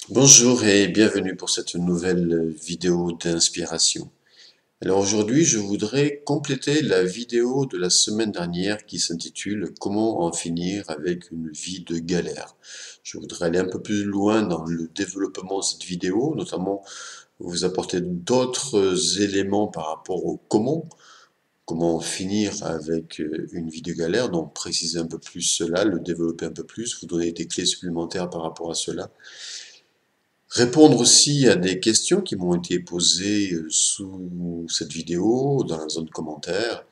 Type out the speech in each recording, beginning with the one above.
Bonjour et bienvenue pour cette nouvelle vidéo d'inspiration. Alors aujourd'hui, je voudrais compléter la vidéo de la semaine dernière qui s'intitule Comment en finir avec une vie de galère. Je voudrais aller un peu plus loin dans le développement de cette vidéo, notamment vous apporter d'autres éléments par rapport au comment en finir avec une vie de galère, donc préciser un peu plus cela, le développer un peu plus, vous donner des clés supplémentaires par rapport à cela. Répondre aussi à des questions qui m'ont été posées sous cette vidéo, dans la zone de commentaires,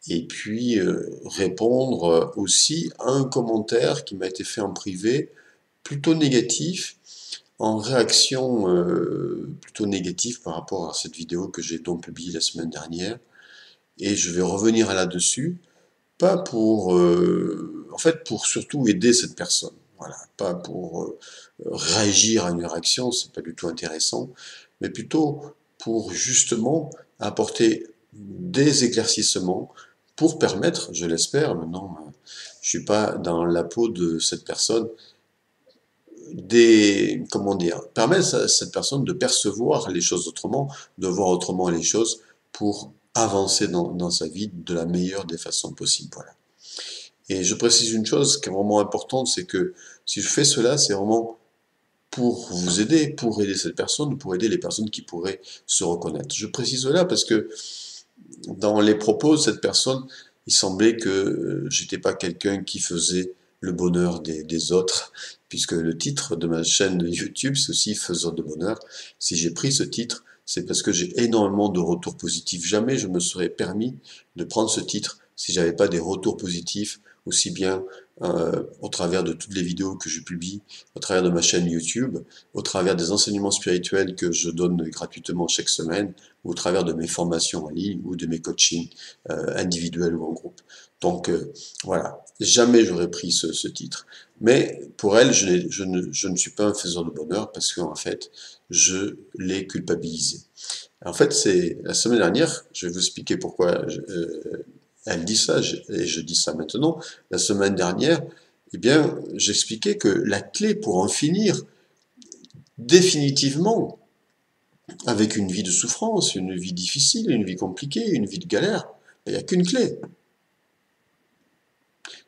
et puis répondre aussi à un commentaire qui m'a été fait en privé, plutôt négatif, en réaction plutôt négative par rapport à cette vidéo que j'ai donc publiée la semaine dernière, et je vais revenir là-dessus, pas pour, en fait, pour surtout aider cette personne. Voilà, pas pour réagir à une réaction, c'est pas du tout intéressant, mais plutôt pour justement apporter des éclaircissements pour permettre, je l'espère, maintenant, je suis pas dans la peau de cette personne, comment dire, permettre à cette personne de percevoir les choses autrement, de voir autrement les choses pour avancer dans sa vie de la meilleure des façons possibles. Voilà. Et je précise une chose qui est vraiment importante, c'est que si je fais cela, c'est vraiment pour vous aider, pour aider cette personne, pour aider les personnes qui pourraient se reconnaître. Je précise cela parce que dans les propos de cette personne, il semblait que j'étais pas quelqu'un qui faisait le bonheur des autres, puisque le titre de ma chaîne de YouTube, c'est aussi Faiseur de bonheur. Si j'ai pris ce titre, c'est parce que j'ai énormément de retours positifs. Jamais je me serais permis de prendre ce titre si j'avais pas des retours positifs, aussi bien au travers de toutes les vidéos que je publie, au travers de ma chaîne YouTube, au travers des enseignements spirituels que je donne gratuitement chaque semaine, ou au travers de mes formations en ligne ou de mes coachings individuels ou en groupe. Donc voilà, jamais j'aurais pris ce titre. Mais pour elle, je ne suis pas un faiseur de bonheur parce qu'en fait, je l'ai culpabilisé. En fait, c'est la semaine dernière, je vais vous expliquer pourquoi elle dit ça, et je dis ça maintenant. La semaine dernière, eh bien, j'expliquais que la clé pour en finir définitivement avec une vie de souffrance, une vie difficile, une vie compliquée, une vie de galère, il n'y a qu'une clé,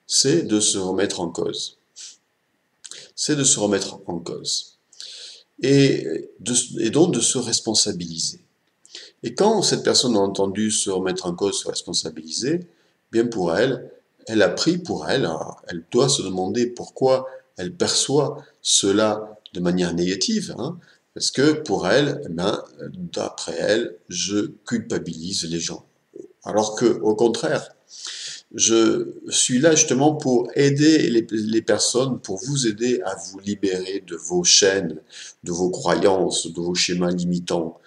c'est de se remettre en cause. C'est de se remettre en cause. Et donc de se responsabiliser. Et quand cette personne a entendu se remettre en cause, se responsabiliser, bien pour elle, elle a pris pour elle, elle doit se demander pourquoi elle perçoit cela de manière négative, hein, parce que pour elle, eh ben, d'après elle, je culpabilise les gens. Alors que, au contraire, je suis là justement pour aider les personnes, pour vous aider à vous libérer de vos chaînes, de vos croyances, de vos schémas limitants.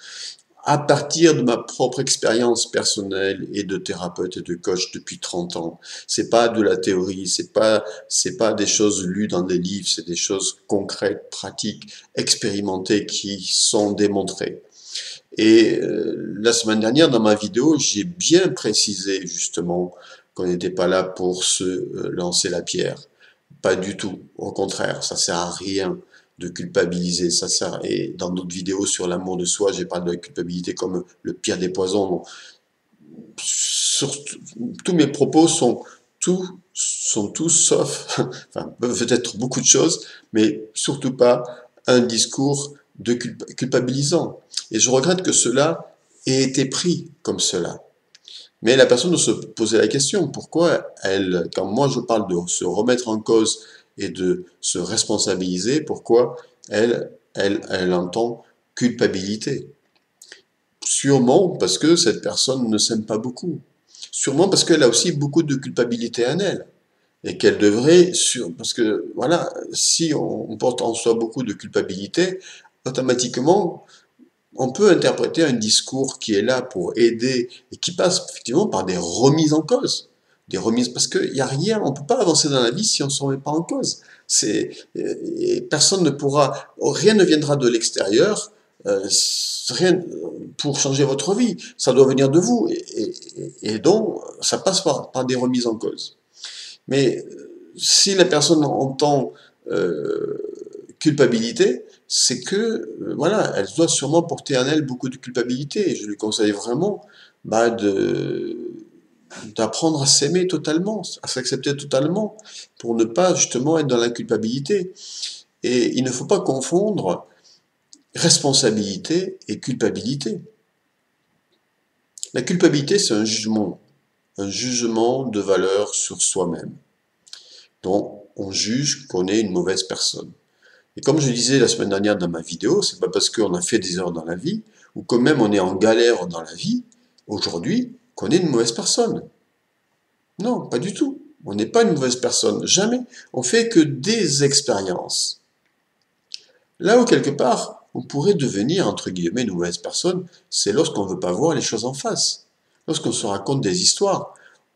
À partir de ma propre expérience personnelle et de thérapeute et de coach depuis 30 ans, c'est pas de la théorie, c'est pas des choses lues dans des livres, c'est des choses concrètes, pratiques, expérimentées qui sont démontrées. Et la semaine dernière, dans ma vidéo, j'ai bien précisé justement qu'on n'était pas là pour se lancer la pierre. Pas du tout. Au contraire, ça sert à rien de culpabiliser. Ça sert. Et dans d'autres vidéos sur l'amour de soi, j'ai parlé de la culpabilité comme le pire des poisons. Donc, tous mes propos sont tous sauf, enfin, peuvent être beaucoup de choses, mais surtout pas un discours de culpabilisant. Et je regrette que cela ait été pris comme cela. Mais la personne doit se poser la question, pourquoi elle, quand moi je parle de se remettre en cause et de se responsabiliser, pourquoi elle entend culpabilité? Sûrement parce que cette personne ne s'aime pas beaucoup. Sûrement parce qu'elle a aussi beaucoup de culpabilité en elle. Et qu'elle devrait, parce que voilà, si on porte en soi beaucoup de culpabilité, automatiquement, on peut interpréter un discours qui est là pour aider et qui passe effectivement par des remises en cause. Des remises, parce qu'il n'y a rien, on ne peut pas avancer dans la vie si on ne se remet pas en cause. Personne ne pourra, rien ne viendra de l'extérieur, rien pour changer votre vie. Ça doit venir de vous. Et donc, ça passe par des remises en cause. Mais si la personne entend culpabilité, c'est que, voilà, elle doit sûrement porter en elle beaucoup de culpabilité. Et je lui conseille vraiment bah, d'apprendre à s'aimer totalement, à s'accepter totalement, pour ne pas justement être dans la culpabilité. Et il ne faut pas confondre responsabilité et culpabilité. La culpabilité, c'est un jugement de valeur sur soi-même. Donc, on juge qu'on est une mauvaise personne. Et comme je disais la semaine dernière dans ma vidéo, c'est pas parce qu'on a fait des erreurs dans la vie, ou que même on est en galère dans la vie, aujourd'hui, qu'on est une mauvaise personne. Non, pas du tout. On n'est pas une mauvaise personne, jamais. On fait que des expériences. Là où quelque part, on pourrait devenir, entre guillemets, une mauvaise personne, c'est lorsqu'on ne veut pas voir les choses en face. Lorsqu'on se raconte des histoires,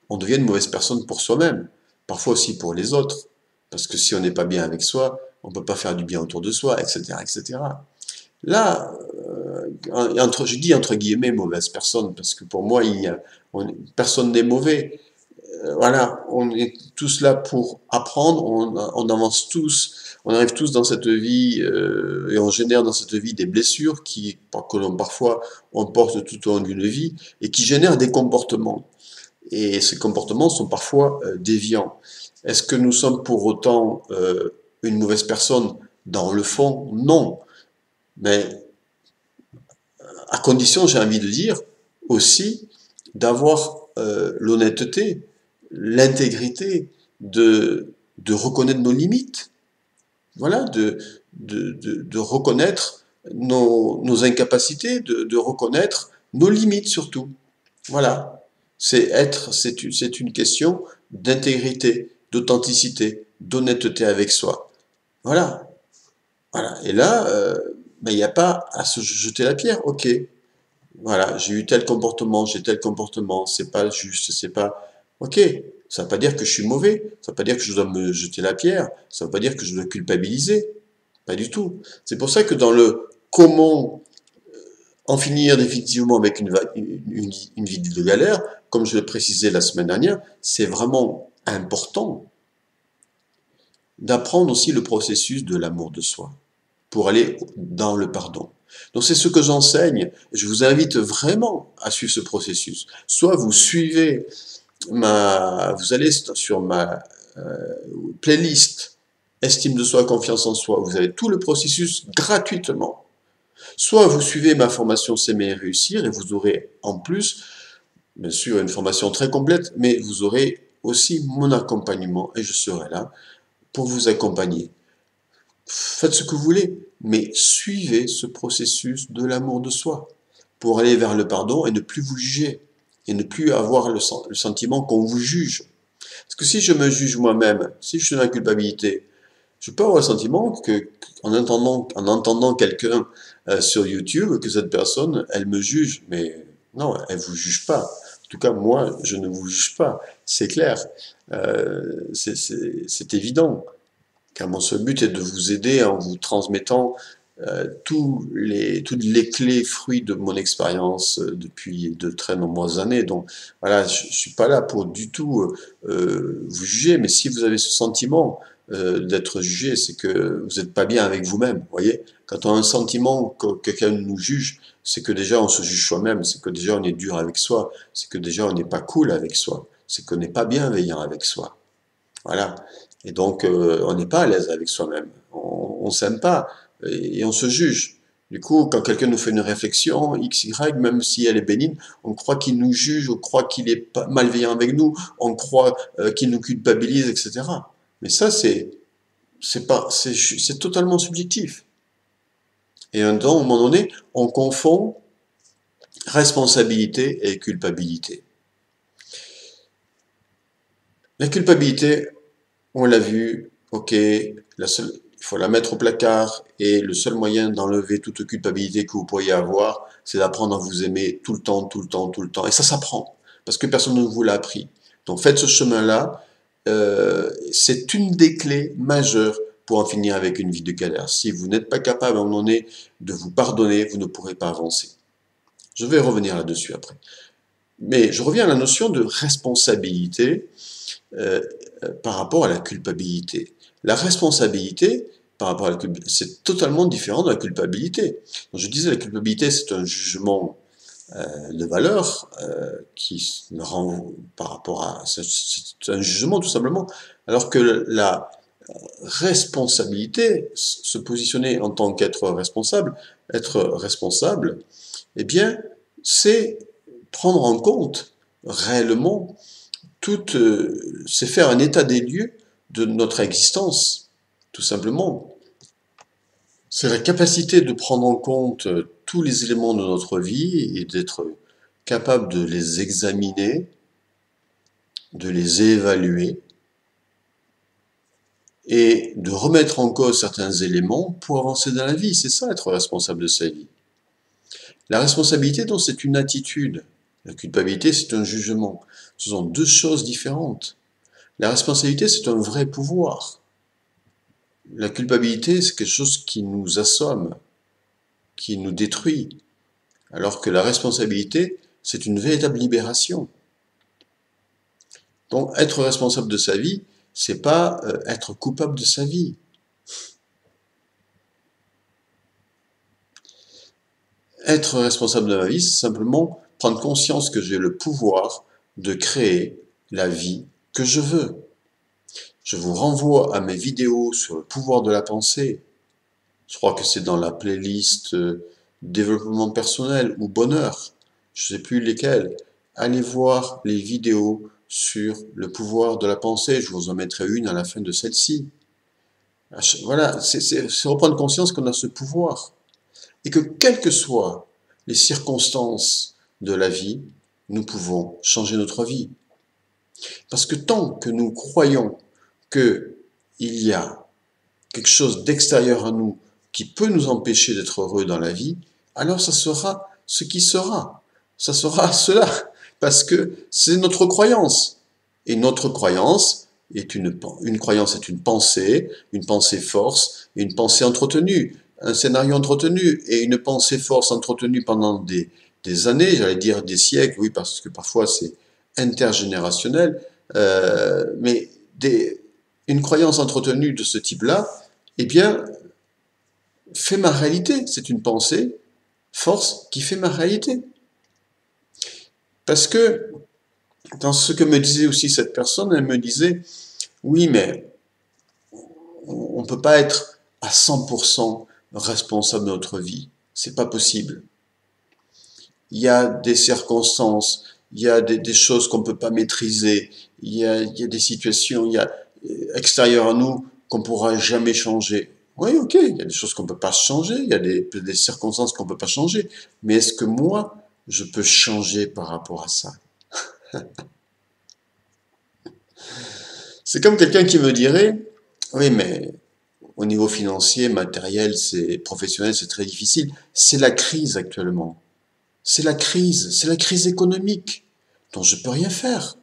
on devient une mauvaise personne pour soi-même, parfois aussi pour les autres. Parce que si on n'est pas bien avec soi, on ne peut pas faire du bien autour de soi, etc., etc. Là, je dis entre guillemets mauvaise personne, parce que pour moi, personne n'est mauvais. Voilà, on est tous là pour apprendre, on avance tous, on arrive tous dans cette vie et on génère dans cette vie des blessures que parfois on porte tout au long d'une vie et qui génèrent des comportements. Et ces comportements sont parfois déviants. Est-ce que nous sommes pour autant une mauvaise personne dans le fond? Non. Mais à condition, j'ai envie de dire, aussi d'avoir l'honnêteté, l'intégrité de reconnaître nos limites. Voilà, de reconnaître nos incapacités, de reconnaître nos limites surtout. Voilà. C'est une question d'intégrité, d'authenticité, d'honnêteté avec soi. Voilà. Voilà. Et là, ben, il n'y a pas à se jeter la pierre. Ok. Voilà, j'ai eu tel comportement, j'ai tel comportement, c'est pas juste, c'est pas. Ok, ça veut pas dire que je suis mauvais, ça veut pas dire que je dois me jeter la pierre, ça veut pas dire que je dois culpabiliser. Pas du tout. C'est pour ça que dans le comment en finir définitivement avec une vie de galère, comme je l'ai précisé la semaine dernière, c'est vraiment important d'apprendre aussi le processus de l'amour de soi pour aller dans le pardon. Donc c'est ce que j'enseigne. Je vous invite vraiment à suivre ce processus. Soit vous suivez vous allez sur ma playlist Estime de soi, confiance en soi. Vous avez tout le processus gratuitement. Soit vous suivez ma formation S'aimer et réussir et vous aurez en plus, bien sûr, une formation très complète, mais vous aurez aussi mon accompagnement et je serai là pour vous accompagner. Faites ce que vous voulez, mais suivez ce processus de l'amour de soi pour aller vers le pardon et ne plus vous juger et ne plus avoir le sentiment qu'on vous juge. Parce que si je me juge moi-même, si je suis dans la culpabilité, je peux avoir le sentiment en entendant quelqu'un sur YouTube, que cette personne, elle me juge. Mais non, elle vous juge pas. En tout cas, moi, je ne vous juge pas. C'est clair. C'est évident. Car mon seul but est de vous aider en vous transmettant toutes les clés fruits de mon expérience depuis de très nombreuses années. Donc voilà, je suis pas là pour du tout vous juger, mais si vous avez ce sentiment d'être jugé, c'est que vous n'êtes pas bien avec vous-même. Voyez, quand on a un sentiment que quelqu'un nous juge, c'est que déjà on se juge soi-même, c'est que déjà on est dur avec soi, c'est que déjà on n'est pas cool avec soi, c'est qu'on n'est pas bienveillant avec soi. Voilà. Et donc, on n'est pas à l'aise avec soi-même. On s'aime pas et on se juge. Du coup, quand quelqu'un nous fait une réflexion, X, Y, même si elle est bénigne, on croit qu'il nous juge, on croit qu'il est malveillant avec nous, on croit qu'il nous culpabilise, etc. Mais ça, c'est totalement subjectif. Et à un moment donné, on confond responsabilité et culpabilité. La culpabilité, on l'a vu, ok, il faut la mettre au placard et le seul moyen d'enlever toute culpabilité que vous pourriez avoir, c'est d'apprendre à vous aimer tout le temps, tout le temps, tout le temps. Et ça s'apprend, parce que personne ne vous l'a appris. Donc faites ce chemin-là, c'est une des clés majeures pour en finir avec une vie de galère. Si vous n'êtes pas capable à un moment donné de vous pardonner, vous ne pourrez pas avancer. Je vais revenir là-dessus après. Mais je reviens à la notion de responsabilité par rapport à la culpabilité. La responsabilité, par rapport à la culpabilité. C'est totalement différent de la culpabilité. Donc, je disais, la culpabilité, c'est un jugement de valeur qui rend par rapport à... C'est un jugement tout simplement. Alors que la responsabilité, se positionner en tant qu'être responsable, eh bien, c'est prendre en compte réellement toute, c'est faire un état des lieux de notre existence, tout simplement. C'est la capacité de prendre en compte tous les éléments de notre vie et d'être capable de les examiner, de les évaluer et de remettre en cause certains éléments pour avancer dans la vie. C'est ça, être responsable de sa vie. La responsabilité, donc, c'est une attitude. La culpabilité, c'est un jugement. Ce sont deux choses différentes. La responsabilité, c'est un vrai pouvoir. La culpabilité, c'est quelque chose qui nous assomme, qui nous détruit. Alors que la responsabilité, c'est une véritable libération. Donc, être responsable de sa vie, c'est pas être coupable de sa vie. Être responsable de ma vie, c'est simplement prendre conscience que j'ai le pouvoir de créer la vie que je veux. Je vous renvoie à mes vidéos sur le pouvoir de la pensée. Je crois que c'est dans la playlist développement personnel ou bonheur. Je ne sais plus lesquelles. Allez voir les vidéos sur le pouvoir de la pensée. Je vous en mettrai une à la fin de celle-ci. Voilà, c'est reprendre conscience qu'on a ce pouvoir. Et que quelles que soient les circonstances de la vie, nous pouvons changer notre vie. Parce que tant que nous croyons qu'il y a quelque chose d'extérieur à nous qui peut nous empêcher d'être heureux dans la vie, alors ça sera ce qui sera. Ça sera cela. Parce que c'est notre croyance. Et notre croyance est une croyance est une pensée force, une pensée entretenue, un scénario entretenu et une pensée force entretenue pendant des années, j'allais dire des siècles, oui, parce que parfois c'est intergénérationnel, mais une croyance entretenue de ce type-là, eh bien, fait ma réalité. C'est une pensée force qui fait ma réalité. Parce que, dans ce que me disait aussi cette personne, elle me disait, oui, mais on ne peut pas être à 100% responsable de notre vie. C'est pas possible. Il y a des circonstances, il y a des choses qu'on ne peut pas maîtriser, il y a des situations extérieures à nous qu'on ne pourra jamais changer. Oui, ok, il y a des choses qu'on ne peut pas changer, il y a des circonstances qu'on ne peut pas changer, mais est-ce que moi, je peux changer par rapport à ça? C'est comme quelqu'un qui me dirait, oui, mais au niveau financier, matériel, professionnel, c'est très difficile. C'est la crise actuellement. C'est la crise économique, dont je peux rien faire.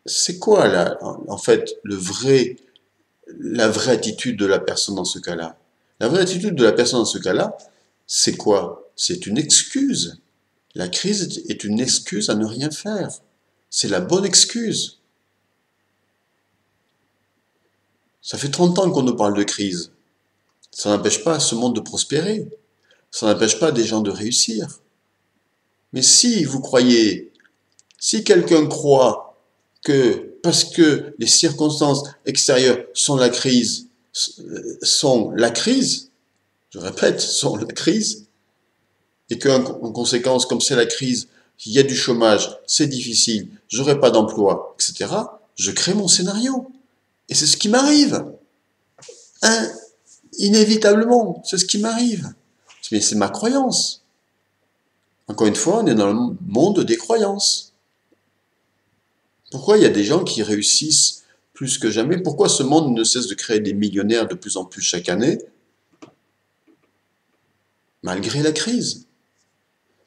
C'est quoi là, en fait, la vraie attitude de la personne dans ce cas-là? La vraie attitude de la personne dans ce cas-là, c'est quoi? C'est une excuse. La crise est une excuse à ne rien faire. C'est la bonne excuse. Ça fait 30 ans qu'on nous parle de crise. Ça n'empêche pas ce monde de prospérer. Ça n'empêche pas des gens de réussir. Mais si vous croyez, si quelqu'un croit que parce que les circonstances extérieures sont la crise, je répète, sont la crise, et qu'en conséquence, comme c'est la crise, il y a du chômage, c'est difficile, j'aurai pas d'emploi, etc., je crée mon scénario. Et c'est ce qui m'arrive. Hein, inévitablement, c'est ce qui m'arrive. Mais c'est ma croyance. Encore une fois, on est dans le monde des croyances. Pourquoi il y a des gens qui réussissent plus que jamais? Pourquoi ce monde ne cesse de créer des millionnaires de plus en plus chaque année, malgré la crise?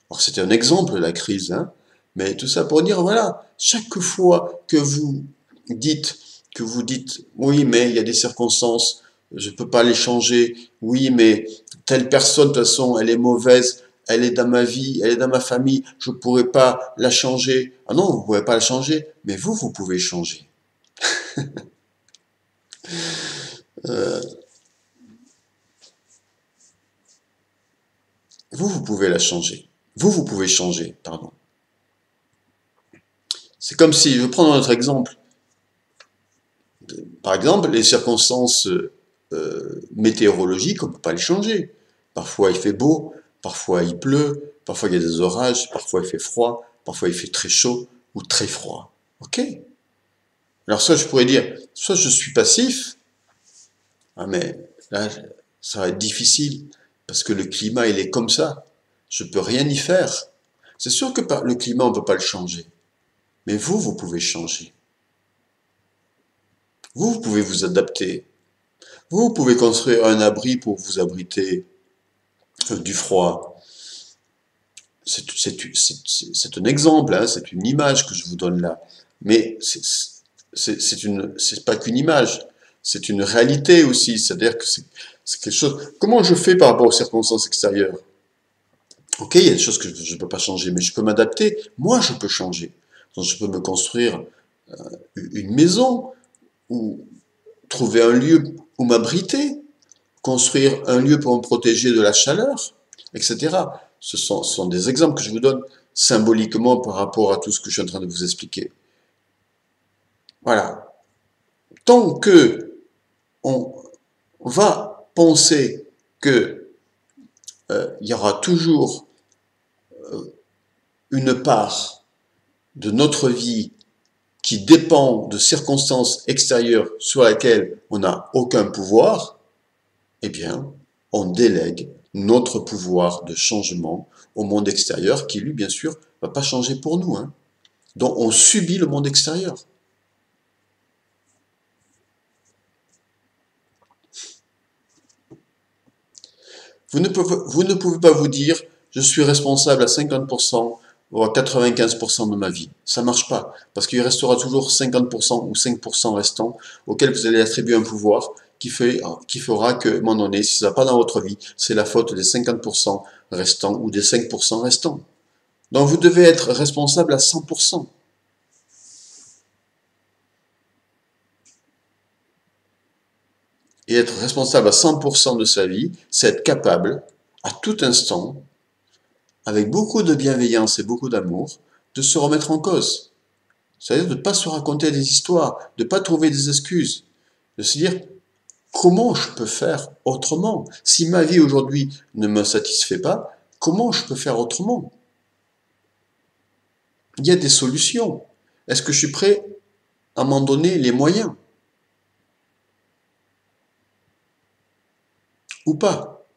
Alors c'était un exemple, la crise, hein, mais tout ça pour dire, voilà, chaque fois que vous dites, oui, mais il y a des circonstances, je ne peux pas les changer, oui, mais telle personne, de toute façon, elle est mauvaise, elle est dans ma vie, elle est dans ma famille, je ne pourrai pas la changer. Ah non, vous ne pouvez pas la changer, mais vous pouvez changer. Euh, vous pouvez la changer. Vous pouvez changer, pardon. C'est comme si, je prends notre exemple, par exemple, les circonstances météorologiques, on ne peut pas les changer. Parfois il fait beau, parfois il pleut, parfois il y a des orages, parfois il fait froid, parfois il fait très chaud ou très froid. Ok? Alors soit je pourrais dire, soit je suis passif, ah mais là ça va être difficile parce que le climat il est comme ça. Je peux rien y faire. C'est sûr que le climat on ne peut pas le changer, mais vous pouvez changer. Vous pouvez vous adapter. Vous pouvez construire un abri pour vous abriter du froid. C'est un exemple, hein, c'est une image que je vous donne là. Mais c'est pas qu'une image, c'est une réalité aussi. C'est-à-dire que c'est quelque chose. Comment je fais par rapport aux circonstances extérieures? Ok, il y a des choses que je ne peux pas changer, mais je peux m'adapter. Moi, je peux changer. Donc, je peux me construire une maison ou trouver un lieu où m'abriter, construire un lieu pour me protéger de la chaleur, etc. Ce sont des exemples que je vous donne symboliquement par rapport à tout ce que je suis en train de vous expliquer. Voilà. Tant que on va penser que il y aura toujours une part de notre vie qui dépend de circonstances extérieures sur lesquelles on n'a aucun pouvoir, eh bien, on délègue notre pouvoir de changement au monde extérieur qui, lui, bien sûr, ne va pas changer pour nous. Hein. Donc, on subit le monde extérieur. Vous ne pouvez pas vous dire, je suis responsable à 50% ou à 95% de ma vie. Ça ne marche pas, parce qu'il restera toujours 50% ou 5% restants auxquels vous allez attribuer un pouvoir qui fera que, à un moment donné, si ça ne va pas dans votre vie, c'est la faute des 50% restants ou des 5% restants. Donc vous devez être responsable à 100%. Et être responsable à 100% de sa vie, c'est être capable, à tout instant, avec beaucoup de bienveillance et beaucoup d'amour, de se remettre en cause. C'est-à-dire de ne pas se raconter des histoires, de ne pas trouver des excuses, de se dire comment je peux faire autrement? Si ma vie aujourd'hui ne me satisfait pas, comment je peux faire autrement? Il y a des solutions. Est-ce que je suis prêt à m'en donner les moyens? Ou pas?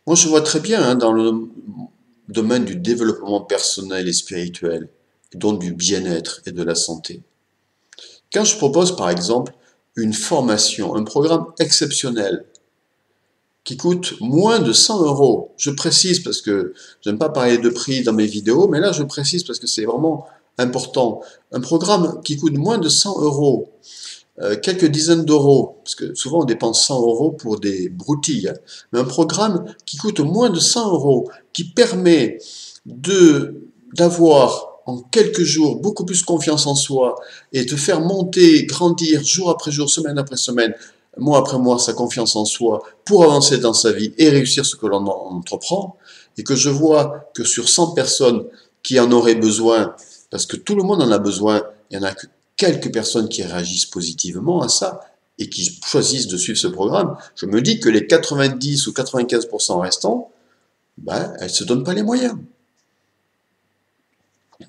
Moi, je vois très bien hein, dans le domaine du développement personnel et spirituel, et donc du bien-être et de la santé. Quand je propose, par exemple, une formation, un programme exceptionnel qui coûte moins de 100 euros, je précise parce que je n'aime pas parler de prix dans mes vidéos, mais là je précise parce que c'est vraiment important. Un programme qui coûte moins de 100 euros, quelques dizaines d'euros, parce que souvent on dépense 100 euros pour des broutilles, hein, mais un programme qui coûte moins de 100 euros, qui permet d'avoir en quelques jours beaucoup plus confiance en soi et de faire monter, grandir jour après jour, semaine après semaine, mois après mois sa confiance en soi pour avancer dans sa vie et réussir ce que l'on entreprend, et que je vois que sur 100 personnes qui en auraient besoin, parce que tout le monde en a besoin, il n'y en a que quelques personnes qui réagissent positivement à ça et qui choisissent de suivre ce programme, je me dis que les 90 ou 95% restants, ben, elles ne se donnent pas les moyens.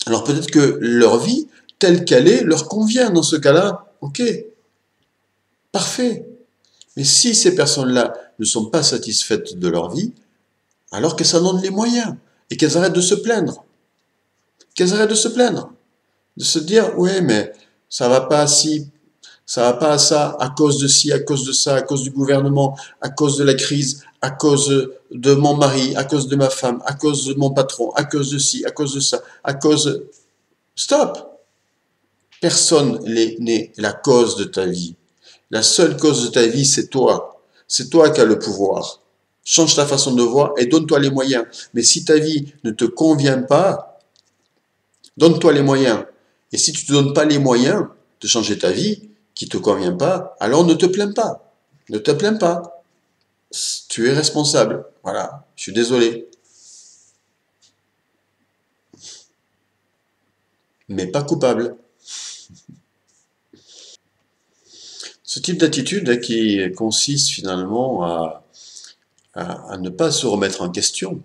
Alors peut-être que leur vie, telle qu'elle est, leur convient dans ce cas-là. Ok, parfait. Mais si ces personnes-là ne sont pas satisfaites de leur vie, alors qu'elles s'en donnent les moyens et qu'elles arrêtent de se plaindre. Qu'elles arrêtent de se plaindre. De se dire, ouais, mais ça va pas si, ça va pas à ça, à cause de ci, à cause de ça, à cause du gouvernement, à cause de la crise, à cause de mon mari, à cause de ma femme, à cause de mon patron, à cause de ci, à cause de ça, à cause... Stop! Personne n'est la cause de ta vie. La seule cause de ta vie, c'est toi. C'est toi qui as le pouvoir. Change ta façon de voir et donne-toi les moyens. Mais si ta vie ne te convient pas, donne-toi les moyens. Et si tu ne te donnes pas les moyens, de changer ta vie qui ne te convient pas, alors ne te plains pas. Ne te plains pas. Tu es responsable. Voilà, je suis désolé. Mais pas coupable. Ce type d'attitude qui consiste finalement à ne pas se remettre en question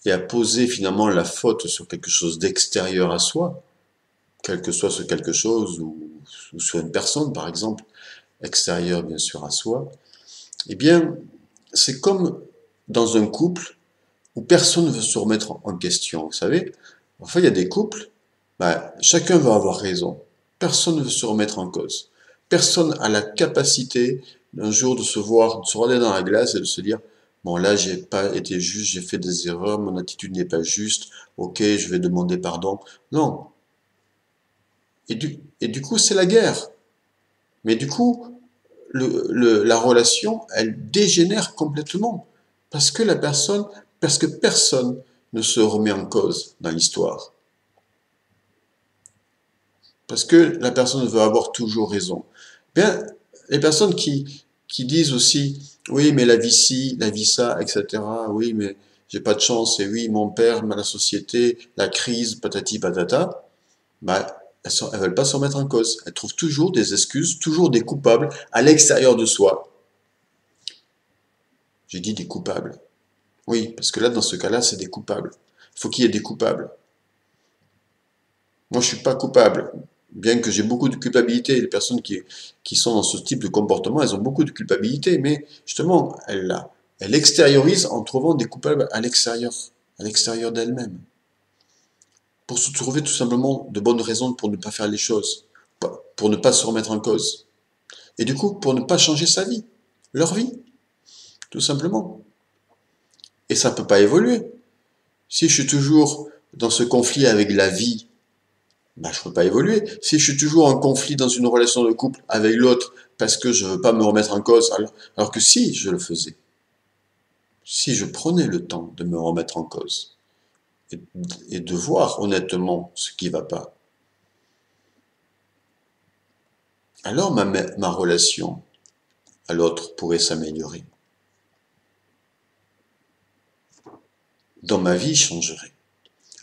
et à poser finalement la faute sur quelque chose d'extérieur à soi, quel que soit ce quelque chose ou sur une personne par exemple, extérieure bien sûr à soi, eh bien c'est comme dans un couple où personne ne veut se remettre en question. Vous savez, parfois il y a des couples, chacun va avoir raison. Personne ne veut se remettre en cause. Personne a la capacité d'un jour de se voir, de se regarder dans la glace et de se dire, bon là j'ai pas été juste, j'ai fait des erreurs, mon attitude n'est pas juste, ok, je vais demander pardon. Non. Et du coup c'est la guerre. Mais du coup, la relation, elle dégénère complètement. Parce que personne ne se remet en cause dans l'histoire. Parce que la personne veut avoir toujours raison. Bien, les personnes qui disent aussi, oui, mais la vie ci, la vie ça, etc. Oui, mais j'ai pas de chance, et oui, mon père, la société, la crise, patati patata, elles veulent pas se remettre en cause. Elles trouvent toujours des excuses, toujours des coupables à l'extérieur de soi. J'ai dit des coupables. Oui, parce que là, dans ce cas-là, c'est des coupables. Il faut qu'il y ait des coupables. Moi, je suis pas coupable. Bien que j'ai beaucoup de culpabilité, les personnes qui sont dans ce type de comportement, elles ont beaucoup de culpabilité, mais justement, elles extériorisent en trouvant des coupables à l'extérieur d'elles-mêmes. Pour se trouver tout simplement de bonnes raisons pour ne pas faire les choses, pour ne pas se remettre en cause. Et du coup, pour ne pas changer sa vie, leur vie, tout simplement. Et ça ne peut pas évoluer. Si je suis toujours dans ce conflit avec la vie, je ne peux pas évoluer. Si je suis toujours en conflit dans une relation de couple avec l'autre parce que je ne veux pas me remettre en cause, alors que si je le faisais, si je prenais le temps de me remettre en cause et de voir honnêtement ce qui ne va pas, alors ma relation à l'autre pourrait s'améliorer. Dans ma vie changerait.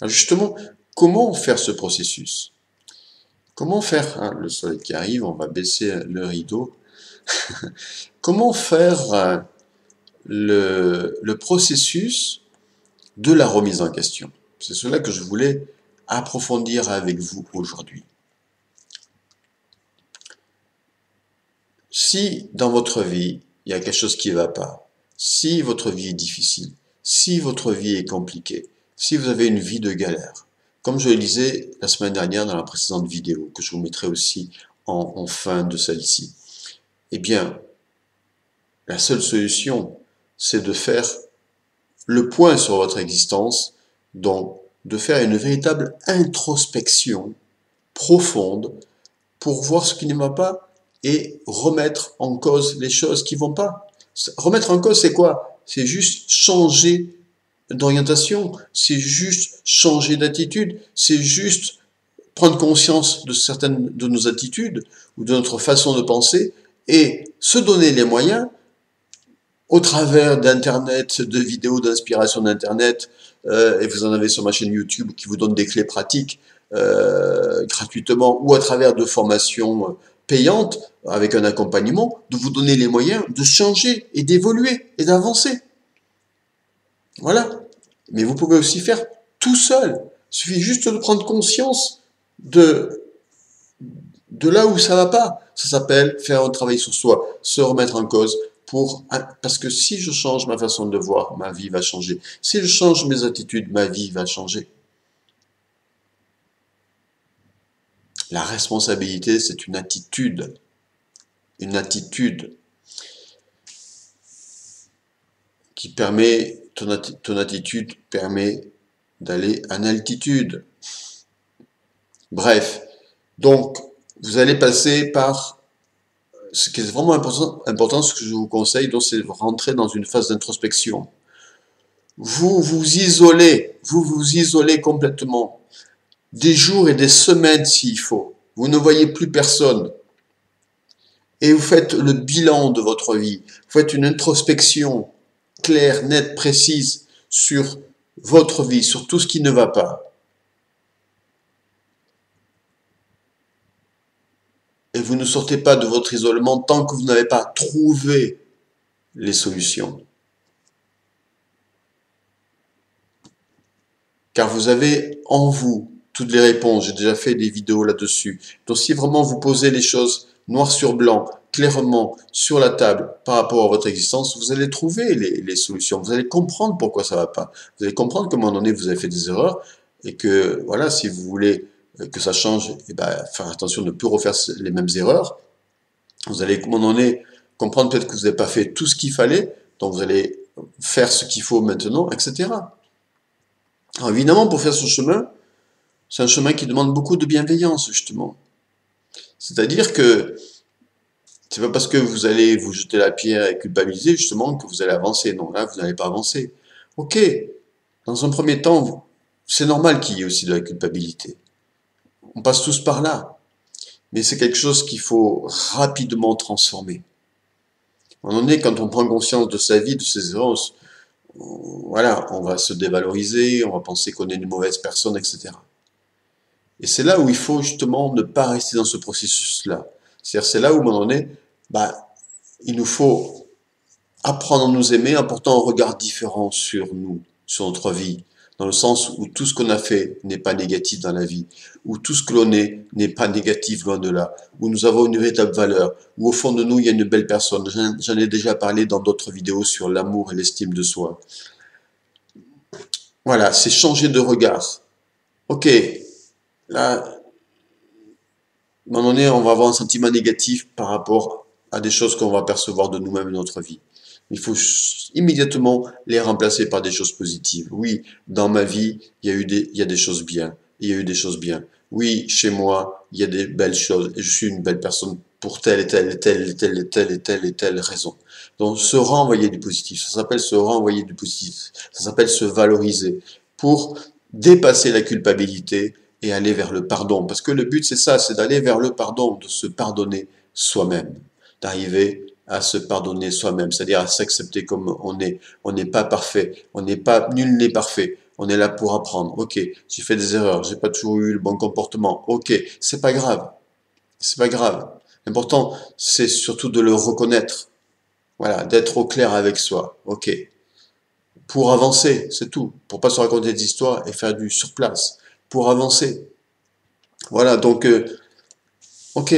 Alors justement, comment faire ce processus? Comment faire, le soleil qui arrive, on va baisser le rideau. Comment faire le processus de la remise en question? C'est cela que je voulais approfondir avec vous aujourd'hui. Si dans votre vie, il y a quelque chose qui ne va pas, si votre vie est difficile, si votre vie est compliquée, si vous avez une vie de galère, comme je le disais la semaine dernière dans la précédente vidéo, que je vous mettrai aussi en fin de celle-ci, eh bien, la seule solution, c'est de faire le point sur votre existence, donc de faire une véritable introspection profonde pour voir ce qui ne va pas et remettre en cause les choses qui ne vont pas. Remettre en cause, c'est quoi? C'est juste changer d'orientation, c'est juste changer d'attitude, c'est juste prendre conscience de certaines de nos attitudes ou de notre façon de penser et se donner les moyens au travers d'Internet, de vidéos d'inspiration d'Internet, et vous en avez sur ma chaîne YouTube qui vous donne des clés pratiques gratuitement ou à travers de formations payantes avec un accompagnement, de vous donner les moyens de changer et d'évoluer et d'avancer. Voilà. Mais vous pouvez aussi faire tout seul. Il suffit juste de prendre conscience de là où ça va pas. Ça s'appelle faire un travail sur soi, se remettre en cause, parce que si je change ma façon de voir, ma vie va changer. Si je change mes attitudes, ma vie va changer. La responsabilité, c'est une attitude. Une attitude qui permet, ton attitude permet d'aller en altitude. Bref, donc, vous allez passer par ce qui est vraiment important, ce que je vous conseille, donc c'est rentrer dans une phase d'introspection. Vous vous isolez complètement, des jours et des semaines s'il faut. vous ne voyez plus personne, et vous faites le bilan de votre vie, vous faites une introspection claire, nette, précise sur votre vie, sur tout ce qui ne va pas, et vous ne sortez pas de votre isolement tant que vous n'avez pas trouvé les solutions. Car vous avez en vous toutes les réponses. J'ai déjà fait des vidéos là-dessus. Donc si vraiment vous posez les choses noir sur blanc, clairement, sur la table, par rapport à votre existence, vous allez trouver les solutions. Vous allez comprendre pourquoi ça ne va pas. Vous allez comprendre qu'à un moment donné, vous avez fait des erreurs et que, voilà, si vous voulez que ça change, eh ben, faire attention de ne plus refaire les mêmes erreurs. Vous allez, à un moment donné, comprendre peut-être que vous n'avez pas fait tout ce qu'il fallait, donc vous allez faire ce qu'il faut maintenant, etc. Alors évidemment, pour faire ce chemin, c'est un chemin qui demande beaucoup de bienveillance, justement. C'est-à-dire que c'est pas parce que vous allez vous jeter la pierre et culpabiliser, justement, que vous allez avancer. Non, là, vous n'allez pas avancer. Ok, dans un premier temps, c'est normal qu'il y ait aussi de la culpabilité. On passe tous par là. Mais c'est quelque chose qu'il faut rapidement transformer. À un moment donné, quand on prend conscience de sa vie, de ses erreurs, voilà, on va se dévaloriser, on va penser qu'on est une mauvaise personne, etc. Et c'est là où il faut justement ne pas rester dans ce processus-là. C'est-à-dire, c'est là où, à un moment donné, bah, il nous faut apprendre à nous aimer en portant un regard différent sur nous, sur notre vie, dans le sens où tout ce qu'on a fait n'est pas négatif dans la vie, où tout ce que l'on est n'est pas négatif loin de là, où nous avons une véritable valeur, où au fond de nous il y a une belle personne. J'en ai déjà parlé dans d'autres vidéos sur l'amour et l'estime de soi. Voilà, c'est changer de regard. Ok, là, à un moment donné, on va avoir un sentiment négatif par rapport à des choses qu'on va percevoir de nous-mêmes dans notre vie. Il faut immédiatement les remplacer par des choses positives. Oui, dans ma vie, il y a des choses bien. Il y a eu des choses bien. Oui, chez moi, il y a des belles choses. Et je suis une belle personne pour telle et telle et telle et telle et telle et telle et telle raison. Donc, se renvoyer du positif. Ça s'appelle se renvoyer du positif. Ça s'appelle se valoriser pour dépasser la culpabilité et aller vers le pardon. Parce que le but, c'est ça, c'est d'aller vers le pardon, de se pardonner soi-même, d'arriver à se pardonner soi-même, c'est-à-dire à s'accepter comme on est. On n'est pas parfait, on n'est pas, nul n'est parfait. On est là pour apprendre. Ok, j'ai fait des erreurs, j'ai pas toujours eu le bon comportement. Ok, c'est pas grave, c'est pas grave. L'important, c'est surtout de le reconnaître. Voilà, d'être au clair avec soi. Ok, pour avancer, c'est tout. Pour pas se raconter des histoires et faire du sur place. Pour avancer. Voilà, donc, ok,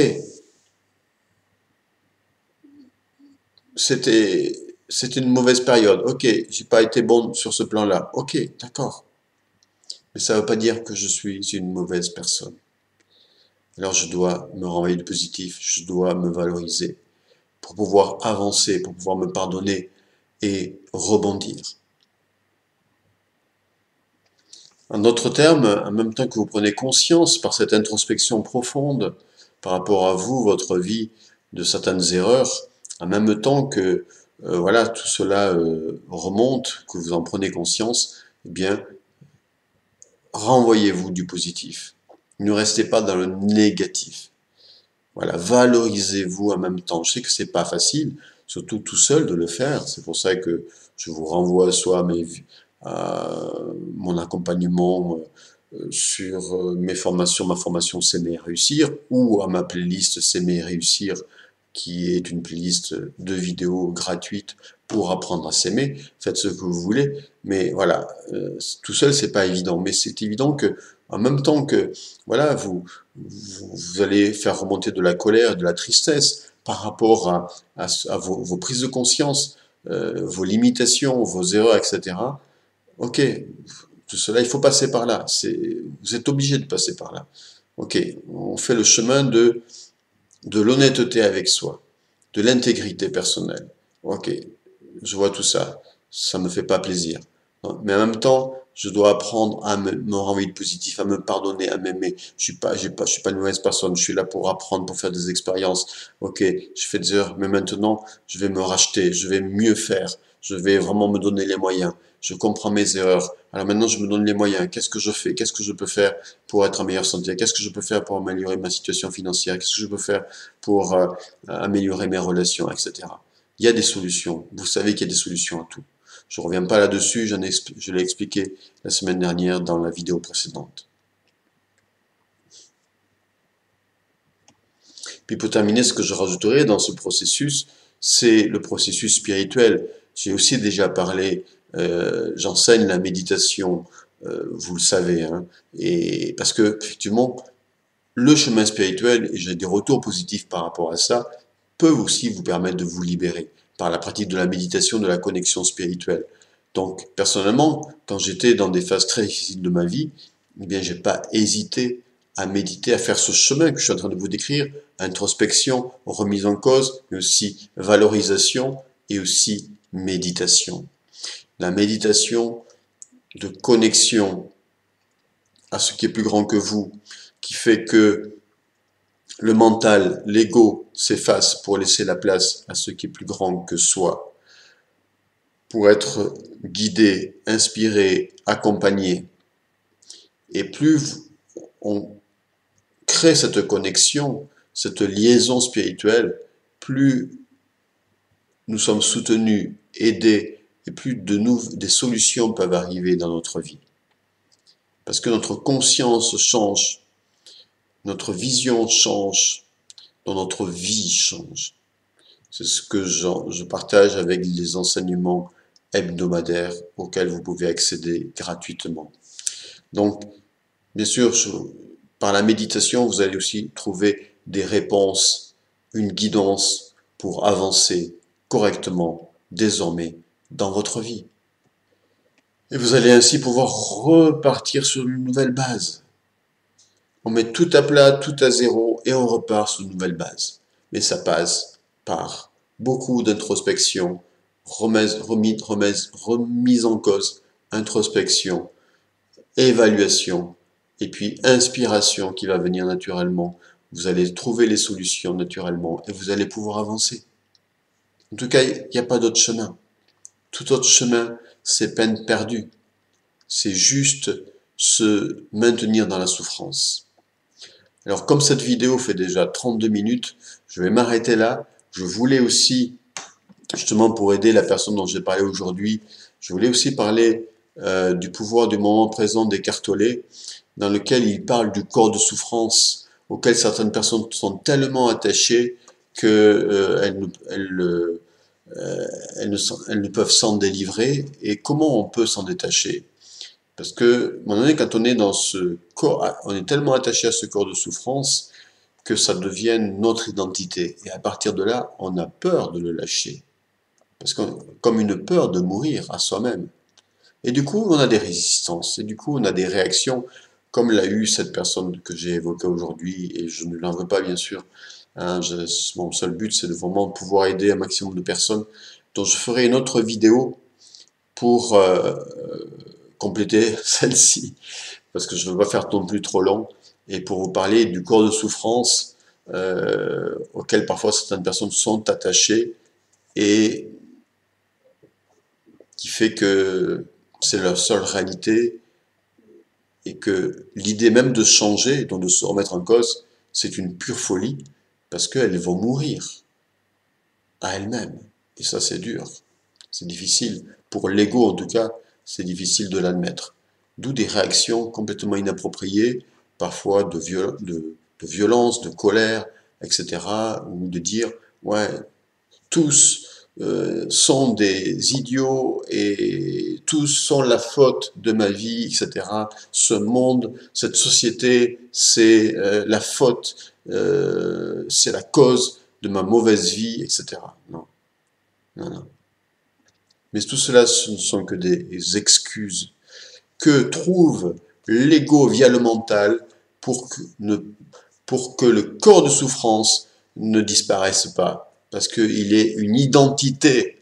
c'était c'était une mauvaise période. Ok, j'ai pas été bon sur ce plan-là. Ok, d'accord. Mais ça ne veut pas dire que je suis une mauvaise personne. Alors je dois me renvoyer du positif, je dois me valoriser pour pouvoir avancer, pour pouvoir me pardonner et rebondir. En d'autres termes, en même temps que vous prenez conscience par cette introspection profonde par rapport à vous, votre vie, de certaines erreurs, en même temps que voilà tout cela remonte, que vous en prenez conscience, eh bien renvoyez-vous du positif. Ne restez pas dans le négatif. Voilà, valorisez-vous en même temps. Je sais que c'est pas facile, surtout tout seul de le faire. C'est pour ça que je vous renvoie soit à mon accompagnement sur mes formations, ma formation S'aimer et réussir, ou à ma playlist S'aimer et réussir, qui est une playlist de vidéos gratuites pour apprendre à s'aimer. Faites ce que vous voulez, mais voilà, tout seul c'est pas évident. Mais c'est évident que en même temps que voilà, vous allez faire remonter de la colère, de la tristesse par rapport à vos prises de conscience, vos limitations, vos erreurs, etc. Ok, tout cela, il faut passer par là. Vous êtes obligé de passer par là. Ok, on fait le chemin de l'honnêteté avec soi, de l'intégrité personnelle. Ok, je vois tout ça, ça me fait pas plaisir. Mais en même temps, je dois apprendre à me renvoyer de positif, à me pardonner, à m'aimer. Je suis pas une mauvaise personne. Je suis là pour apprendre, pour faire des expériences. Ok, je fais des erreurs, mais maintenant, je vais me racheter, je vais mieux faire. je vais vraiment me donner les moyens. Je comprends mes erreurs. Alors maintenant, je me donne les moyens. Qu'est-ce que je fais? Qu'est-ce que je peux faire pour être en meilleure santé? Qu'est-ce que je peux faire pour améliorer ma situation financière? Qu'est-ce que je peux faire pour améliorer mes relations, etc. Il y a des solutions. Vous savez qu'il y a des solutions à tout. Je ne reviens pas là-dessus, je l'ai expliqué la semaine dernière dans la vidéo précédente. Puis pour terminer, ce que je rajouterai dans ce processus, c'est le processus spirituel. J'ai aussi déjà parlé, j'enseigne la méditation, vous le savez, hein, et parce que effectivement, le chemin spirituel, et j'ai des retours positifs par rapport à ça, peut aussi vous permettre de vous libérer par la pratique de la méditation, de la connexion spirituelle. Donc, personnellement, quand j'étais dans des phases très difficiles de ma vie, eh bien, j'ai pas hésité à méditer, à faire ce chemin que je suis en train de vous décrire, introspection, remise en cause, mais aussi valorisation et aussi méditation. La méditation de connexion à ce qui est plus grand que vous, qui fait que le mental, l'ego s'efface pour laisser la place à ce qui est plus grand que soi, pour être guidé, inspiré, accompagné. Et plus on crée cette connexion, cette liaison spirituelle, plus nous sommes soutenus, aidés, et plus des solutions peuvent arriver dans notre vie. Parce que notre conscience change, notre vision change, notre vie change. C'est ce que je partage avec les enseignements hebdomadaires auxquels vous pouvez accéder gratuitement. Donc, bien sûr, par la méditation, vous allez aussi trouver des réponses, une guidance pour avancer correctement, désormais, dans votre vie. Et vous allez ainsi pouvoir repartir sur une nouvelle base. On met tout à plat, tout à zéro, et on repart sur une nouvelle base. Mais ça passe par beaucoup d'introspection, remise en cause, introspection, évaluation, et puis inspiration qui va venir naturellement. Vous allez trouver les solutions naturellement et vous allez pouvoir avancer. En tout cas, il n'y a pas d'autre chemin. Tout autre chemin, c'est peine perdue. C'est juste se maintenir dans la souffrance. Alors, comme cette vidéo fait déjà 32 minutes, je vais m'arrêter là. Je voulais aussi, justement pour aider la personne dont j'ai parlé aujourd'hui, je voulais aussi parler du pouvoir du moment présent d'Eckhart Tolle, dans lequel il parle du corps de souffrance auquel certaines personnes sont tellement attachées qu'elles ne peuvent s'en délivrer. Et comment on peut s'en détacher? Parce que, à un moment donné, quand on est dans ce corps, on est tellement attaché à ce corps de souffrance que ça devienne notre identité. Et à partir de là, on a peur de le lâcher. Parce que, comme une peur de mourir à soi-même. Et du coup, on a des résistances. Et du coup, on a des réactions, comme l'a eu cette personne que j'ai évoquée aujourd'hui. Et je ne l'en veux pas, bien sûr. Hein, mon seul but, c'est de vraiment pouvoir aider un maximum de personnes. Donc, je ferai une autre vidéo pour compléter celle-ci, parce que je ne veux pas faire non plus trop long, et pour vous parler du corps de souffrance auquel parfois certaines personnes sont attachées, et qui fait que c'est leur seule réalité, et que l'idée même de changer, donc de se remettre en cause, c'est une pure folie, parce qu'elles vont mourir à elles-mêmes, et ça c'est dur, c'est difficile, pour l'ego en tout cas, c'est difficile de l'admettre. D'où des réactions complètement inappropriées, parfois de violence, de colère, etc. Ou de dire, ouais, tous sont des idiots et tous sont la faute de ma vie, etc. Ce monde, cette société, c'est la faute, c'est la cause de ma mauvaise vie, etc. Non, non, non. Mais tout cela, ce ne sont que des excuses que trouve l'ego via le mental pour que le corps de souffrance ne disparaisse pas. Parce qu'il est une identité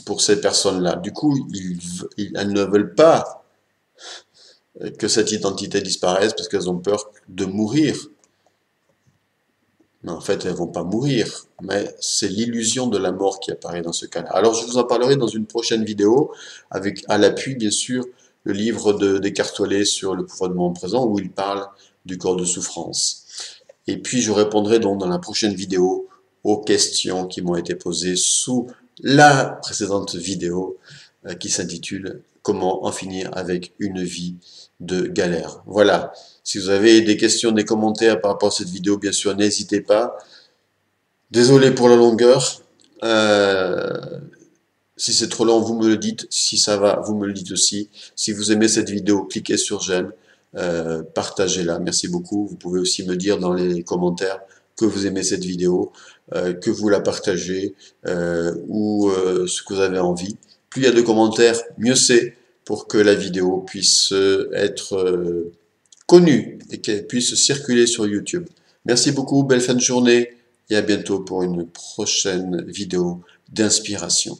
pour ces personnes-là. Du coup, elles ne veulent pas que cette identité disparaisse parce qu'elles ont peur de mourir. mais en fait, elles vont pas mourir. Mais c'est l'illusion de la mort qui apparaît dans ce cas-là. Alors, je vous en parlerai dans une prochaine vidéo, avec à l'appui, bien sûr, le livre d'Eckhart Tolle sur le pouvoir du moment présent, où il parle du corps de souffrance. Et puis, je répondrai donc dans la prochaine vidéo aux questions qui m'ont été posées sous la précédente vidéo qui s'intitule Comment en finir avec une vie de galère. Voilà. Si vous avez des questions, des commentaires par rapport à cette vidéo, bien sûr, n'hésitez pas. Désolé pour la longueur. Si c'est trop long, vous me le dites. Si ça va, vous me le dites aussi. Si vous aimez cette vidéo, cliquez sur j'aime. Partagez-la. Merci beaucoup. Vous pouvez aussi me dire dans les commentaires que vous aimez cette vidéo, que vous la partagez ou ce que vous avez envie. Plus il y a de commentaires, mieux c'est pour que la vidéo puisse être connue et qu'elle puisse circuler sur YouTube. Merci beaucoup, belle fin de journée et à bientôt pour une prochaine vidéo d'inspiration.